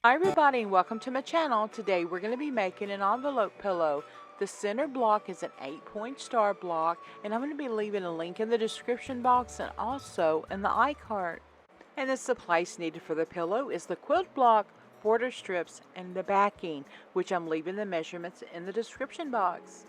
Hi everybody and welcome to my channel. Today we're going to be making an envelope pillow. The center block is an 8-point star block and I'm going to be leaving a link in the description box and also in the iCard. And the supplies needed for the pillow is the quilt block, border strips, and the backing, which I'm leaving the measurements in the description box.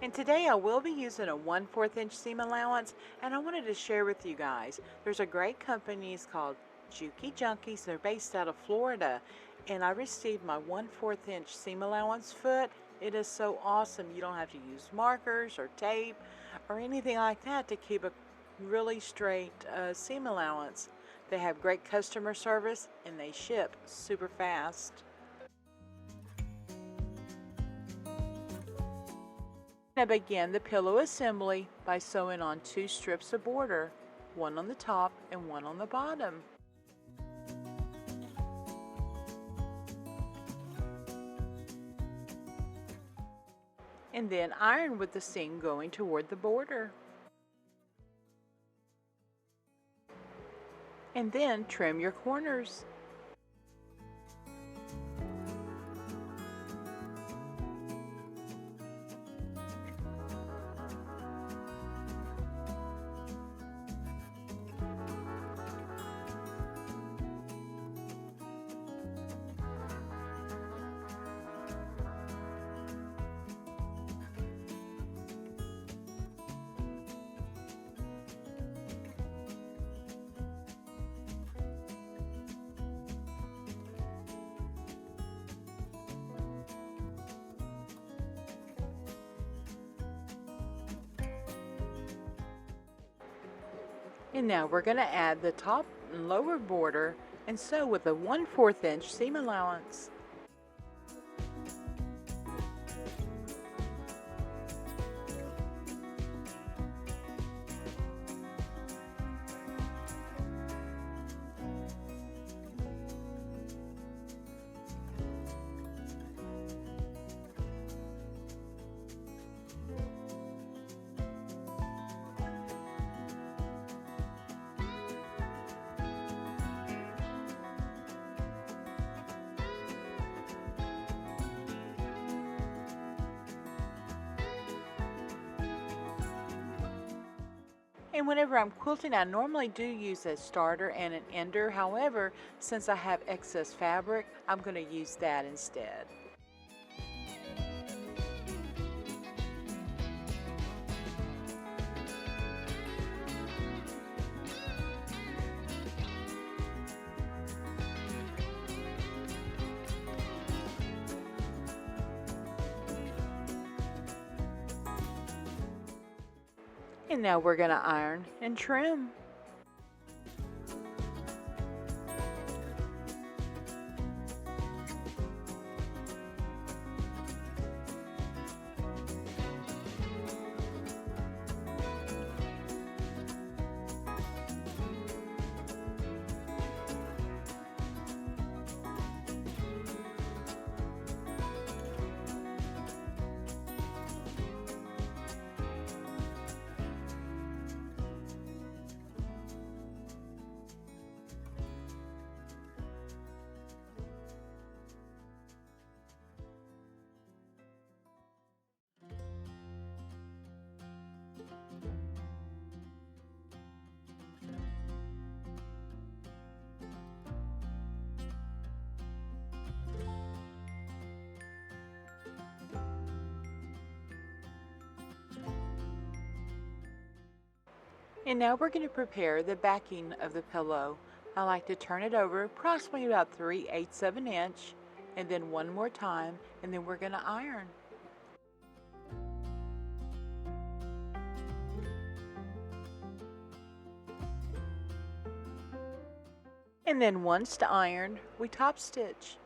And today I will be using a 1/4 inch seam allowance, and I wanted to share with you guys. There's a great company, it's called Juki Junkies. They're based out of Florida, and I received my 1/4 inch seam allowance foot. It is so awesome. You don't have to use markers or tape or anything like that to keep a really straight seam allowance. They have great customer service and they ship super fast. I begin the pillow assembly by sewing on 2 strips of border, one on the top and one on the bottom. And then iron with the seam going toward the border. And then trim your corners. And now we're going to add the top and lower border and sew with a 1/4 inch seam allowance. And whenever I'm quilting, I normally do use a starter and an ender. However, since I have excess fabric, I'm going to use that instead. And now we're going to iron and trim. And now we're going to prepare the backing of the pillow. I like to turn it over approximately about 3/8 of an inch, and then one more time, and then we're going to iron. And then once ironed, we top stitch.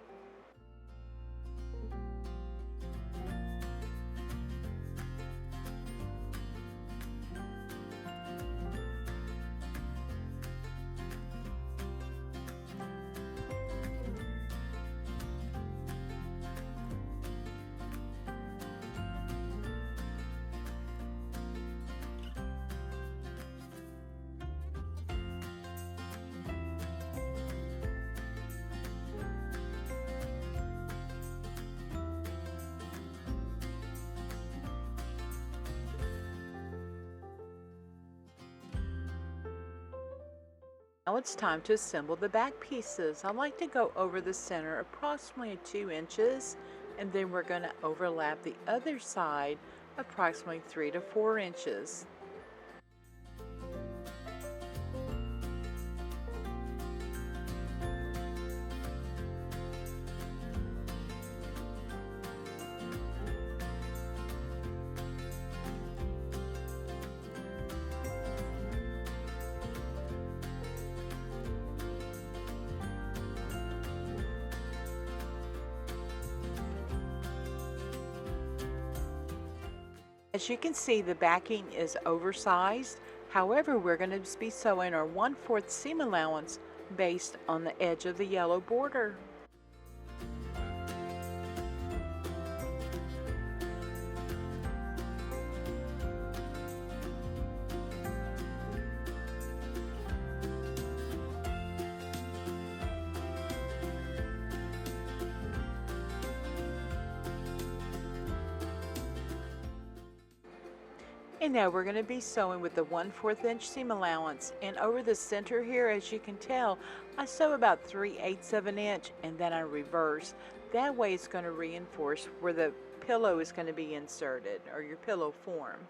Now it's time to assemble the back pieces. I like to go over the center approximately 2 inches, and then we're going to overlap the other side approximately 3 to 4 inches. As you can see, the backing is oversized. However, we're going to be sewing our 1/4 seam allowance based on the edge of the yellow border. And now we're going to be sewing with the 1/4 inch seam allowance, and over the center here, as you can tell, I sew about 3/8 of an inch and then I reverse. That way it's going to reinforce where the pillow is going to be inserted, or your pillow form.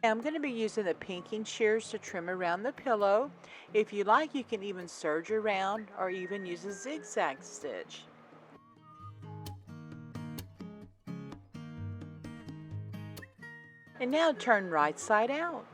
Now I'm going to be using the pinking shears to trim around the pillow. If you like, you can even serge around or even use a zigzag stitch. And now turn right side out.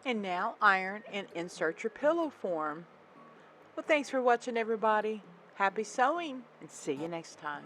And now iron and insert your pillow form. Well, thanks for watching, everybody. Happy sewing, and see you next time.